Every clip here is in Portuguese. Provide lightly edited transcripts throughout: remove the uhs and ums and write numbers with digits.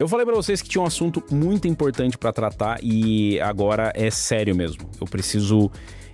Eu falei pra vocês que tinha um assunto muito importante pra tratar e agora é sério mesmo. Eu preciso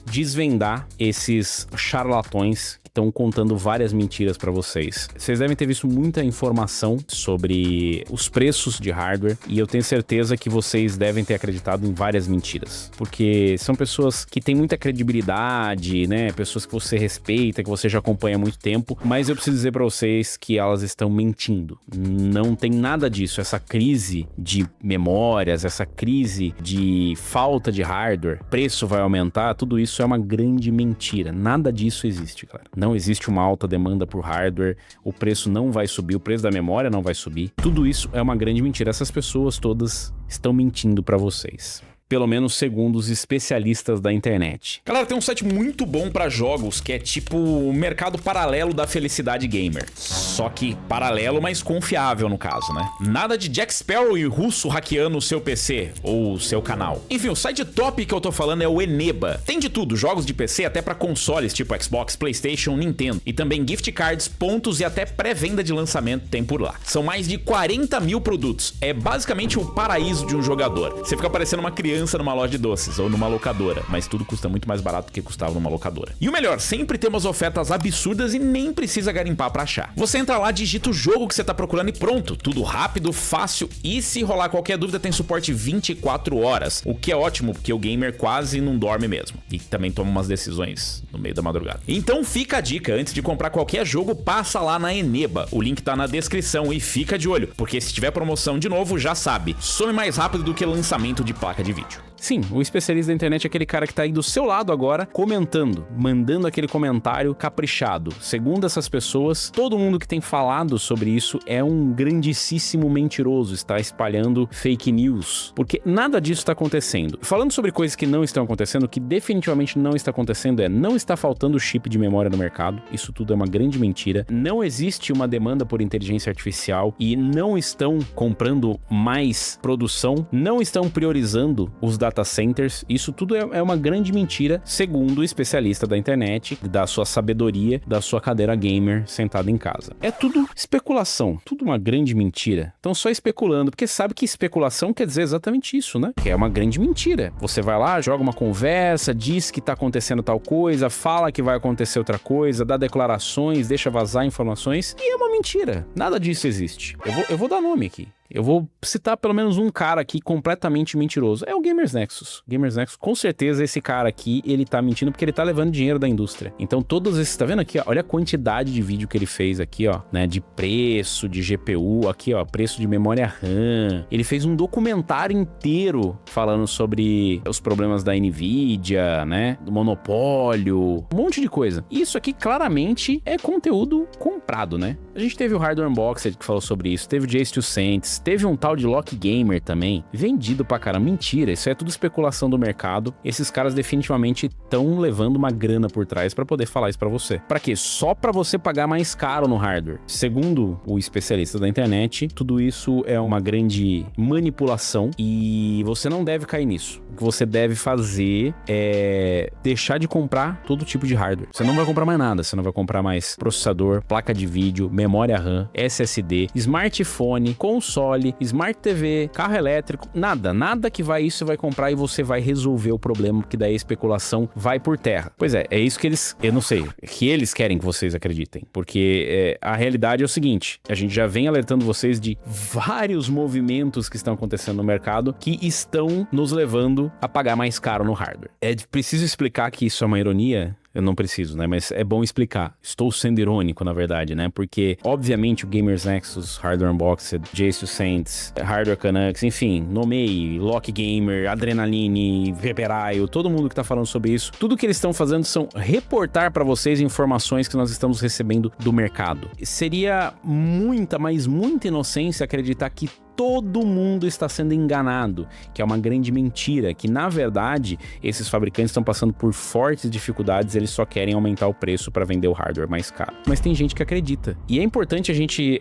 desvendar esses charlatões que estão contando várias mentiras pra vocês. Vocês devem ter visto muita informação sobre os preços de hardware e eu tenho certeza que vocês devem ter acreditado em várias mentiras, porque são pessoas que têm muita credibilidade, né? Pessoas que você respeita, que você já acompanha há muito tempo, mas eu preciso dizer pra vocês que elas estão mentindo. Não tem nada disso. Essa crise de memórias, essa crise de falta de hardware, preço vai aumentar, tudo isso é uma grande mentira. Nada disso existe, cara. Não existe uma alta demanda por hardware, o preço não vai subir, o preço da memória não vai subir. Tudo isso é uma grande mentira. Essas pessoas todas estão mentindo pra vocês. Pelo menos segundo os especialistas da internet. Galera, tem um site muito bom pra jogos que é tipo o mercado paralelo da felicidade gamer. Só que paralelo, mas confiável no caso, né? Nada de Jack Sparrow e russo hackeando o seu PC ou o seu canal. Enfim, o site top que eu tô falando é o Eneba. Tem de tudo, jogos de PC até pra consoles tipo Xbox, PlayStation, Nintendo. E também gift cards, pontos e até pré-venda de lançamento tem por lá. São mais de 40 mil produtos. É basicamente o paraíso de um jogador. Você fica parecendo uma criança numa loja de doces ou numa locadora, mas tudo custa muito mais barato do que custava numa locadora. E o melhor, sempre tem umas ofertas absurdas e nem precisa garimpar pra achar. Você entra lá, digita o jogo que você tá procurando e pronto, tudo rápido, fácil e se rolar qualquer dúvida tem suporte 24 horas, o que é ótimo porque o gamer quase não dorme mesmo e também toma umas decisões no meio da madrugada. Então fica a dica, antes de comprar qualquer jogo, passa lá na Eneba, o link tá na descrição e fica de olho, porque se tiver promoção de novo, já sabe, some mais rápido do que lançamento de placa de vídeo. Sim, o especialista da internet é aquele cara que tá aí do seu lado agora, comentando, mandando aquele comentário caprichado. Segundo essas pessoas, todo mundo que tem falado sobre isso é um grandíssimo mentiroso, está espalhando fake news, porque nada disso está acontecendo. Falando sobre coisas que não estão acontecendo, o que definitivamente não está acontecendo não está faltando chip de memória no mercado, isso tudo é uma grande mentira, não existe uma demanda por inteligência artificial e não estão comprando mais produção, não estão priorizando os data centers, isso tudo é uma grande mentira, segundo o especialista da internet, da sua sabedoria, da sua cadeira gamer sentada em casa. É tudo especulação, tudo uma grande mentira. Então só especulando, porque sabe que especulação quer dizer exatamente isso, né? Que é uma grande mentira. Você vai lá, joga uma conversa, diz que tá acontecendo tal coisa, fala que vai acontecer outra coisa, dá declarações, deixa vazar informações, e é uma mentira. Nada disso existe. Eu vou dar nome aqui. Eu vou citar pelo menos um cara aqui completamente mentiroso. É o Gamers Nexus. Gamers Nexus, com certeza esse cara aqui, ele tá mentindo porque ele tá levando dinheiro da indústria. Então todos esses, tá vendo aqui, ó? Olha a quantidade de vídeo que ele fez aqui, ó, né? De preço, de GPU, aqui, ó, preço de memória RAM. Ele fez um documentário inteiro falando sobre os problemas da Nvidia, né? Do monopólio, um monte de coisa. Isso aqui claramente é conteúdo comprado, né? A gente teve o Hardware Unboxed que falou sobre isso, teve o Jace2Cents, teve um tal de Lock Gamer também, vendido pra caramba. Mentira, isso é tudo especulação do mercado. Esses caras definitivamente estão levando uma grana por trás pra poder falar isso pra você. Pra quê? Só pra você pagar mais caro no hardware. Segundo o especialista da internet, tudo isso é uma grande manipulação e você não deve cair nisso. O que você deve fazer é deixar de comprar todo tipo de hardware. Você não vai comprar mais nada, você não vai comprar mais processador, placa de vídeo, memória RAM, SSD, smartphone, console, Smart TV, carro elétrico, nada que isso vai comprar e você vai resolver o problema, porque daí a especulação vai por terra. Pois é isso que eles, eu não sei, que eles querem que vocês acreditem, porque a realidade é o seguinte, a gente já vem alertando vocês de vários movimentos que estão acontecendo no mercado que estão nos levando a pagar mais caro no hardware. É preciso explicar que isso é uma ironia? Eu não preciso, né? Mas é bom explicar. Estou sendo irônico, na verdade, né? Porque, obviamente, o Gamers Nexus, Hardware Unboxed, Jace2Cents, Hardware Canucks, enfim, nomeie, Lock Gamer, Adrenaline, Veperaio, todo mundo que tá falando sobre isso, tudo que eles estão fazendo são reportar pra vocês informações que nós estamos recebendo do mercado. Seria muita, mas muita inocência acreditar que todo mundo está sendo enganado, que é uma grande mentira, que na verdade esses fabricantes estão passando por fortes dificuldades, eles só querem aumentar o preço para vender o hardware mais caro. Mas tem gente que acredita. E é importante a gente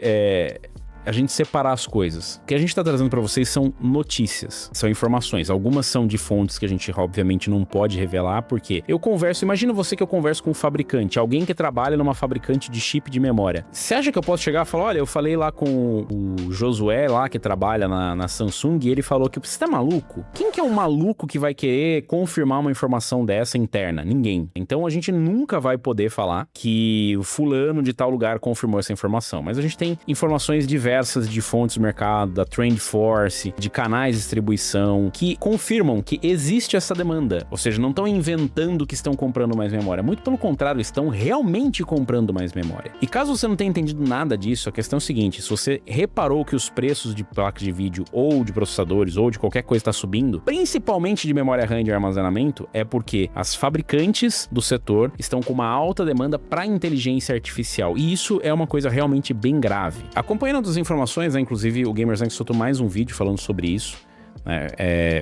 a gente separar as coisas. O que a gente tá trazendo pra vocês são notícias, são informações. Algumas são de fontes que a gente obviamente não pode revelar, porque eu converso, imagina você que eu converso com um fabricante, alguém que trabalha numa fabricante de chip de memória. Você acha que eu posso chegar e falar, olha, eu falei lá com o Josué lá, que trabalha na Samsung, e ele falou que você tá maluco? Quem que é um maluco que vai querer confirmar uma informação dessa interna? Ninguém. Então a gente nunca vai poder falar que o fulano de tal lugar confirmou essa informação, mas a gente tem informações diversas de fontes do mercado, da TrendForce, de canais de distribuição, que confirmam que existe essa demanda. Ou seja, não estão inventando que estão comprando mais memória. Muito pelo contrário, estão realmente comprando mais memória. E caso você não tenha entendido nada disso, a questão é a seguinte, se você reparou que os preços de placas de vídeo ou de processadores ou de qualquer coisa está subindo, principalmente de memória RAM de armazenamento, é porque as fabricantes do setor estão com uma alta demanda para inteligência artificial. E isso é uma coisa realmente bem grave. Acompanhando as informações, né, inclusive o Gamersnet soltou mais um vídeo falando sobre isso.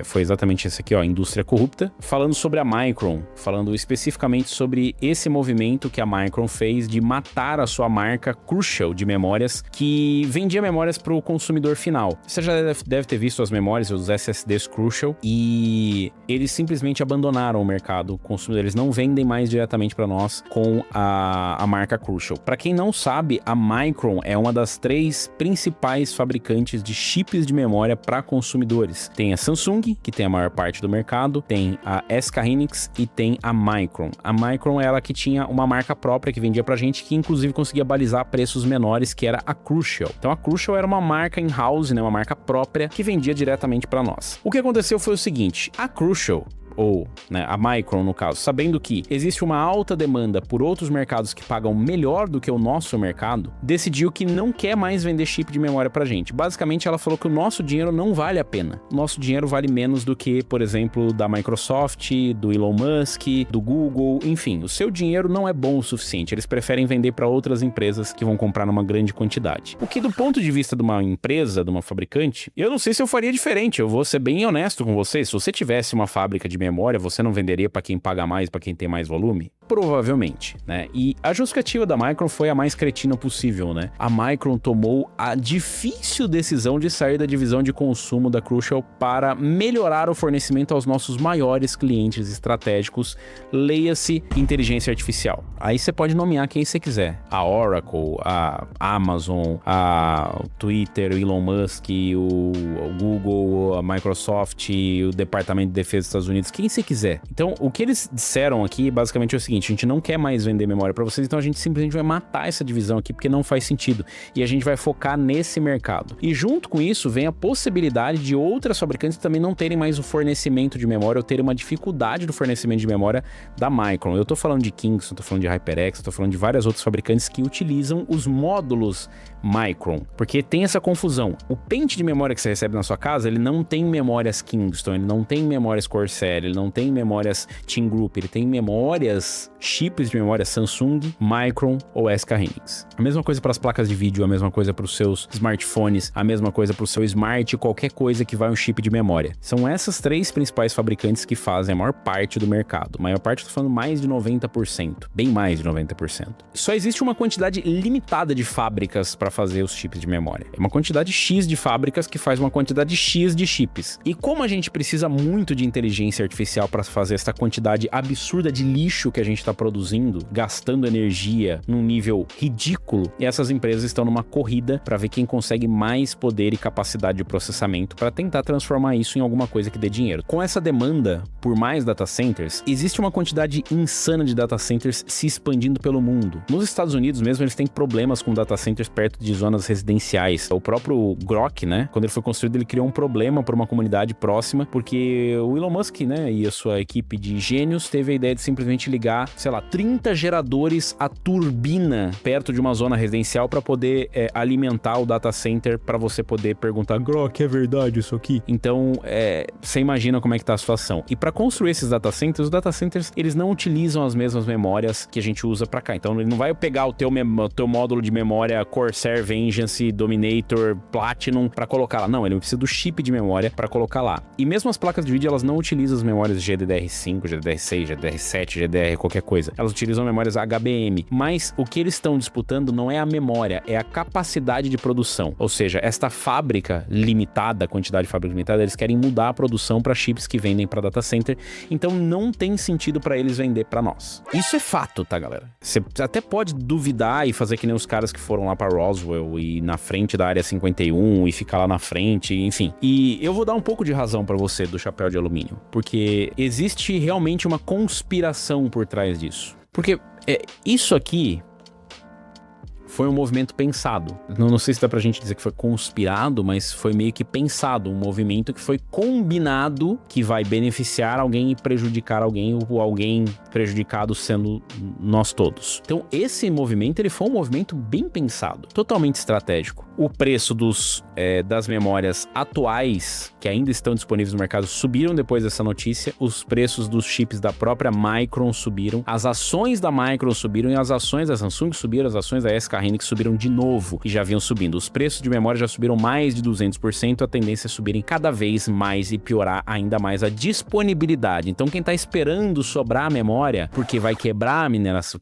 Foi exatamente esse aqui, ó, Indústria Corrupta, falando sobre a Micron, falando especificamente sobre esse movimento que a Micron fez de matar a sua marca Crucial de memórias, que vendia memórias para o consumidor final. Você já deve ter visto as memórias, os SSDs Crucial, e eles simplesmente abandonaram o mercado consumidor, eles não vendem mais diretamente para nós com a marca Crucial. Para quem não sabe, a Micron é uma das 3 principais fabricantes de chips de memória para consumidores. Tem a Samsung, que tem a maior parte do mercado, tem a SK Hynix e tem a Micron. A Micron é ela que tinha uma marca própria que vendia pra gente, que inclusive conseguia balizar preços menores, que era a Crucial. Então a Crucial era uma marca in-house, né, uma marca própria que vendia diretamente pra nós. O que aconteceu foi o seguinte, a Crucial, ou né, a Micron no caso, sabendo que existe uma alta demanda por outros mercados que pagam melhor do que o nosso mercado, decidiu que não quer mais vender chip de memória pra gente. Basicamente ela falou que o nosso dinheiro não vale a pena. O nosso dinheiro vale menos do que, por exemplo, da Microsoft, do Elon Musk, do Google, enfim, o seu dinheiro não é bom o suficiente. Eles preferem vender para outras empresas que vão comprar numa grande quantidade. O que do ponto de vista de uma empresa, de uma fabricante, eu não sei se eu faria diferente. Eu vou ser bem honesto com vocês. Se você tivesse uma fábrica de memória, você não venderia para quem paga mais, para quem tem mais volume? Provavelmente, né? E a justificativa da Micron foi a mais cretina possível, né? A Micron tomou a difícil decisão de sair da divisão de consumo da Crucial para melhorar o fornecimento aos nossos maiores clientes estratégicos, leia-se inteligência artificial. Aí você pode nomear quem você quiser. A Oracle, a Amazon, a Twitter, o Elon Musk, o Google, a Microsoft, o Departamento de Defesa dos Estados Unidos, quem você quiser. Então, o que eles disseram aqui, basicamente, é o seguinte, a gente não quer mais vender memória para vocês, então a gente simplesmente vai matar essa divisão aqui, porque não faz sentido. E a gente vai focar nesse mercado. E junto com isso, vem a possibilidade de outras fabricantes também não terem mais o fornecimento de memória, ou terem uma dificuldade do fornecimento de memória da Micron. Eu tô falando de Kingston, tô falando de HyperX, tô falando de várias outras fabricantes que utilizam os módulos Micron, porque tem essa confusão. O pente de memória que você recebe na sua casa, ele não tem memórias Kingston, ele não tem memórias Corsair, ele não tem memórias Team Group, ele tem memórias, chips de memória Samsung, Micron ou SK Hynix. A mesma coisa para as placas de vídeo, a mesma coisa para os seus smartphones, a mesma coisa para o seu smart, qualquer coisa que vai um chip de memória. São essas 3 principais fabricantes que fazem a maior parte do mercado. A maior parte, eu tô falando mais de 90%, bem mais de 90%. Só existe uma quantidade limitada de fábricas para fazer os chips de memória. É uma quantidade X de fábricas que faz uma quantidade X de chips. E como a gente precisa muito de inteligência artificial para fazer essa quantidade absurda de lixo que a gente está produzindo, gastando energia num nível ridículo, e essas empresas estão numa corrida para ver quem consegue mais poder e capacidade de processamento para tentar transformar isso em alguma coisa que dê dinheiro. Com essa demanda por mais data centers, existe uma quantidade insana de data centers se expandindo pelo mundo. Nos Estados Unidos mesmo, eles têm problemas com data centers perto de zonas residenciais. O próprio Grok, né, quando ele foi construído, ele criou um problema para uma comunidade próxima, porque o Elon Musk, né, e a sua equipe de gênios teve a ideia de simplesmente ligar, sei lá, 30 geradores a turbina perto de uma zona residencial para poder alimentar o data center, para você poder perguntar, Grok, é verdade isso aqui? Então, você imagina como é que tá a situação. E para construir esses data centers, os data centers, eles não utilizam as mesmas memórias que a gente usa para cá. Então, ele não vai pegar o teu módulo de memória Corsair Corsair, Vengeance, Dominator, Platinum pra colocar lá. Não, ele precisa do chip de memória pra colocar lá. E mesmo as placas de vídeo, elas não utilizam as memórias GDDR5, GDDR6, GDDR7, GDR qualquer coisa. Elas utilizam memórias HBM. Mas o que eles estão disputando não é a memória, é a capacidade de produção. Ou seja, esta fábrica limitada, a quantidade de fábrica limitada, eles querem mudar a produção para chips que vendem para data center. Então não tem sentido para eles vender para nós. Isso é fato, tá, galera? Você até pode duvidar e fazer que nem os caras que foram lá para Roswell e na frente da área 51 e ficar lá na frente, enfim. E eu vou dar um pouco de razão para você do chapéu de alumínio, porque existe realmente uma conspiração por trás disso. Porque isso aqui foi um movimento pensado. Não sei se dá pra gente dizer que foi conspirado, mas foi meio que pensado. Um movimento que foi combinado, que vai beneficiar alguém e prejudicar alguém, ou alguém prejudicado sendo nós todos. Então esse movimento, ele foi um movimento bem pensado, totalmente estratégico. O preço das memórias atuais, que ainda estão disponíveis no mercado, subiram depois dessa notícia. Os preços dos chips da própria Micron subiram. As ações da Micron subiram e as ações da Samsung subiram. As ações da SK Hynix subiram de novo e já vinham subindo. Os preços de memória já subiram mais de 200%. A tendência é subirem cada vez mais e piorar ainda mais a disponibilidade. Então quem tá esperando sobrar memória, porque vai quebrar a mineração,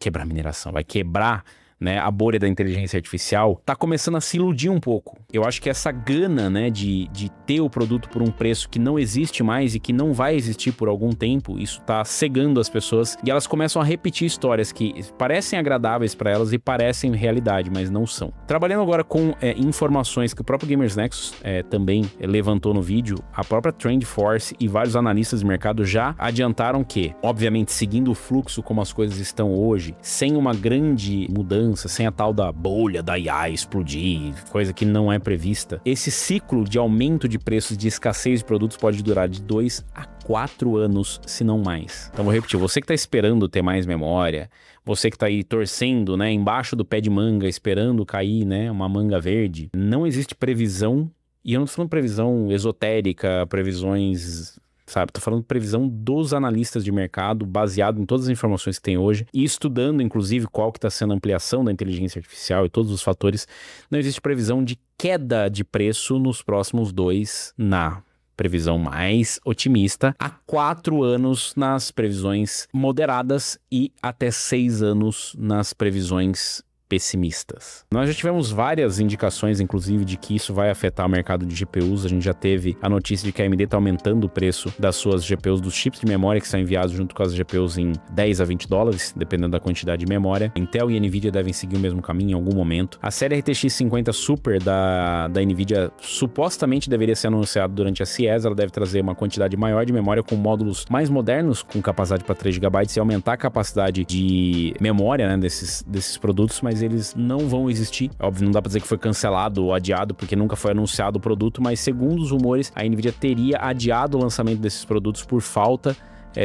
vai quebrar, né, a bolha da inteligência artificial, tá começando a se iludir um pouco. Eu acho que essa gana, né, de ter o produto por um preço que não existe mais e que não vai existir por algum tempo, isso tá cegando as pessoas e elas começam a repetir histórias que parecem agradáveis para elas e parecem realidade, mas não são. Trabalhando agora com informações que o próprio Gamers Nexus também levantou no vídeo, a própria TrendForce e vários analistas de mercado já adiantaram que, obviamente, seguindo o fluxo como as coisas estão hoje, sem uma grande mudança, sem a tal da bolha da IA explodir, coisa que não é prevista, esse ciclo de aumento de preços, de escassez de produtos pode durar de 2 a 4 anos, se não mais. Então vou repetir, você que tá esperando ter mais memória, você que tá aí torcendo, né, embaixo do pé de manga, esperando cair, né, uma manga verde, não existe previsão, e eu não tô falando previsão esotérica, previsões, sabe, tô falando previsão dos analistas de mercado, baseado em todas as informações que tem hoje, e estudando, inclusive, qual que está sendo a ampliação da inteligência artificial e todos os fatores. Não existe previsão de queda de preço nos próximos 2, na previsão mais otimista, há 4 anos nas previsões moderadas e até 6 anos nas previsões pessimistas. Nós já tivemos várias indicações, inclusive, de que isso vai afetar o mercado de GPUs. A gente já teve a notícia de que a AMD está aumentando o preço das suas GPUs, dos chips de memória que são enviados junto com as GPUs em 10 a 20 dólares, dependendo da quantidade de memória. Intel e Nvidia devem seguir o mesmo caminho em algum momento. A série RTX 50 Super da Nvidia supostamente deveria ser anunciada durante a CES. Ela deve trazer uma quantidade maior de memória com módulos mais modernos, com capacidade para 3 GB e aumentar a capacidade de memória, né, desses produtos, mas eles não vão existir. Óbvio, não dá pra dizer que foi cancelado ou adiado, porque nunca foi anunciado o produto, mas segundo os rumores, a Nvidia teria adiado o lançamento desses produtos por falta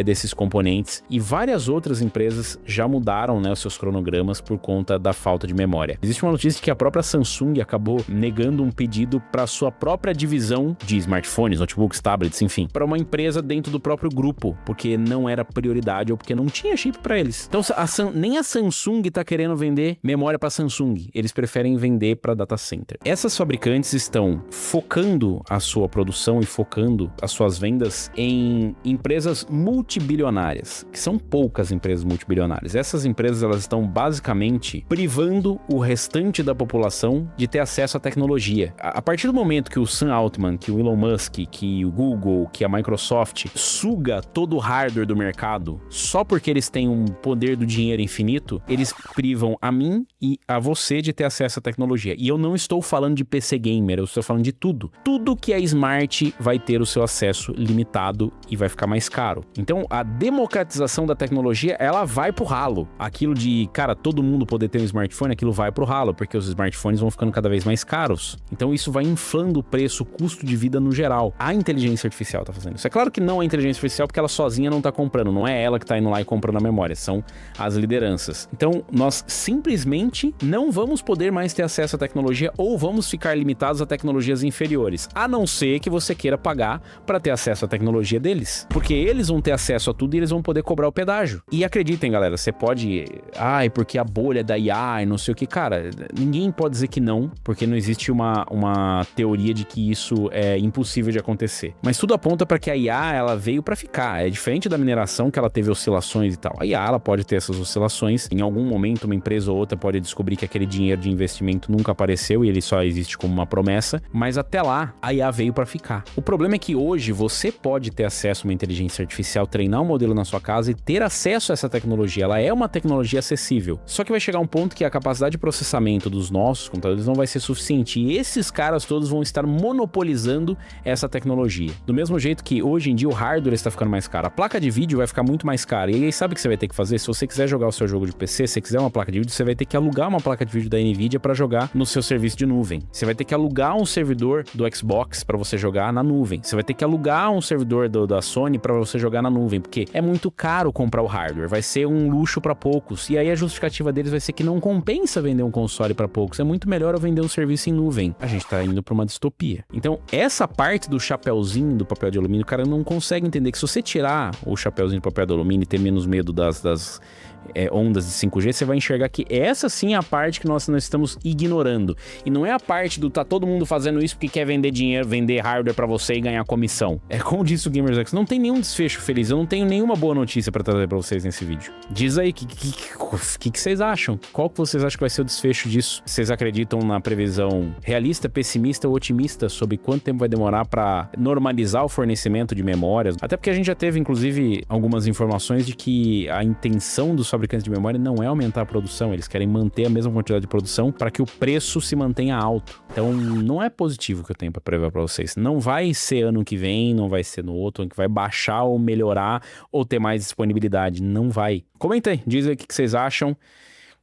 desses componentes, e várias outras empresas já mudaram, né, os seus cronogramas por conta da falta de memória. Existe uma notícia de que a própria Samsung acabou negando um pedido para sua própria divisão de smartphones, notebooks, tablets, enfim, para uma empresa dentro do próprio grupo, porque não era prioridade ou porque não tinha chip para eles. Então nem a Samsung tá querendo vender memória para Samsung, eles preferem vender para data center. Essas fabricantes estão focando a sua produção e focando as suas vendas em empresas multibilionárias, que são poucas empresas multibilionárias. Essas empresas, elas estão basicamente privando o restante da população de ter acesso à tecnologia. A partir do momento que o Sam Altman, que o Elon Musk, que o Google, que a Microsoft suga todo o hardware do mercado só porque eles têm um poder do dinheiro infinito, eles privam a mim e a você de ter acesso à tecnologia. E eu não estou falando de PC gamer, eu estou falando de tudo. Tudo que é smart vai ter o seu acesso limitado e vai ficar mais caro. Então, a democratização da tecnologia, ela vai pro ralo. Aquilo de, cara, todo mundo poder ter um smartphone, aquilo vai pro ralo, porque os smartphones vão ficando cada vez mais caros. Então, isso vai inflando o preço, o custo de vida no geral. A inteligência artificial tá fazendo isso. É claro que não é a inteligência artificial, porque ela sozinha não tá comprando. Não é ela que tá indo lá e comprando a memória. São as lideranças. Então, nós simplesmente não vamos poder mais ter acesso à tecnologia ou vamos ficar limitados a tecnologias inferiores. A não ser que você queira pagar para ter acesso à tecnologia deles. Porque eles vão ter ter acesso a tudo e eles vão poder cobrar o pedágio. E acreditem, galera, você pode... porque a bolha da IA e não sei o que. Cara, ninguém pode dizer que não, porque não existe uma teoria de que isso é impossível de acontecer. Mas tudo aponta para que a IA, ela veio para ficar. É diferente da mineração, que ela teve oscilações e tal. A IA, ela pode ter essas oscilações. Em algum momento, uma empresa ou outra pode descobrir que aquele dinheiro de investimento nunca apareceu e ele só existe como uma promessa. Mas até lá, a IA veio para ficar. O problema é que hoje você pode ter acesso a uma inteligência artificial, treinar um modelo na sua casa e ter acesso a essa tecnologia. Ela é uma tecnologia acessível. Só que vai chegar um ponto que a capacidade de processamento dos nossos computadores não vai ser suficiente. E esses caras todos vão estar monopolizando essa tecnologia. Do mesmo jeito que hoje em dia o hardware está ficando mais caro. A placa de vídeo vai ficar muito mais cara. E aí sabe o que você vai ter que fazer? Se você quiser jogar o seu jogo de PC, se você quiser uma placa de vídeo, você vai ter que alugar uma placa de vídeo da Nvidia para jogar no seu serviço de nuvem. Você vai ter que alugar um servidor do Xbox para você jogar na nuvem. Você vai ter que alugar um servidor da Sony para você jogar na nuvem, porque é muito caro comprar o hardware. Vai ser um luxo para poucos. E aí a justificativa deles vai ser que não compensa vender um console para poucos. É muito melhor eu vender um serviço em nuvem. A gente tá indo para uma distopia. Então, essa parte do chapéuzinho do papel de alumínio, o cara não consegue entender que se você tirar o chapéuzinho do papel de alumínio e ter menos medo das ondas de 5G, você vai enxergar que essa sim é a parte que nós estamos ignorando. E não é a parte do tá todo mundo fazendo isso porque quer vender dinheiro, vender hardware pra você e ganhar comissão. É como disse o GamersX, não tem nenhum desfecho feliz. Eu não tenho nenhuma boa notícia pra trazer pra vocês nesse vídeo. Diz aí, o que vocês acham? Qual que vocês acham que vai ser o desfecho disso? Vocês acreditam na previsão realista, pessimista ou otimista sobre quanto tempo vai demorar pra normalizar o fornecimento de memórias? Até porque a gente já teve, inclusive, algumas informações de que a intenção dos fabricantes de memória não é aumentar a produção, eles querem manter a mesma quantidade de produção para que o preço se mantenha alto. Então não é positivo que eu tenho para prever para vocês. Não vai ser ano que vem, não vai ser no outro, ano que vai baixar ou melhorar ou ter mais disponibilidade. Não vai. Comenta aí, diz aí o que vocês acham.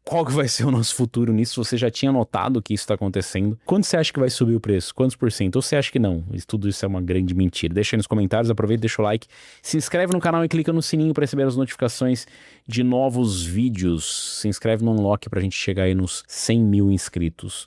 Qual que vai ser o nosso futuro nisso? Você já tinha notado que isso está acontecendo? Quanto você acha que vai subir o preço? Quantos por cento? Ou você acha que não? Tudo isso é uma grande mentira. Deixa aí nos comentários, aproveita, deixa o like, se inscreve no canal e clica no sininho para receber as notificações de novos vídeos. Se inscreve no Unlock pra gente chegar aí nos 100 mil inscritos.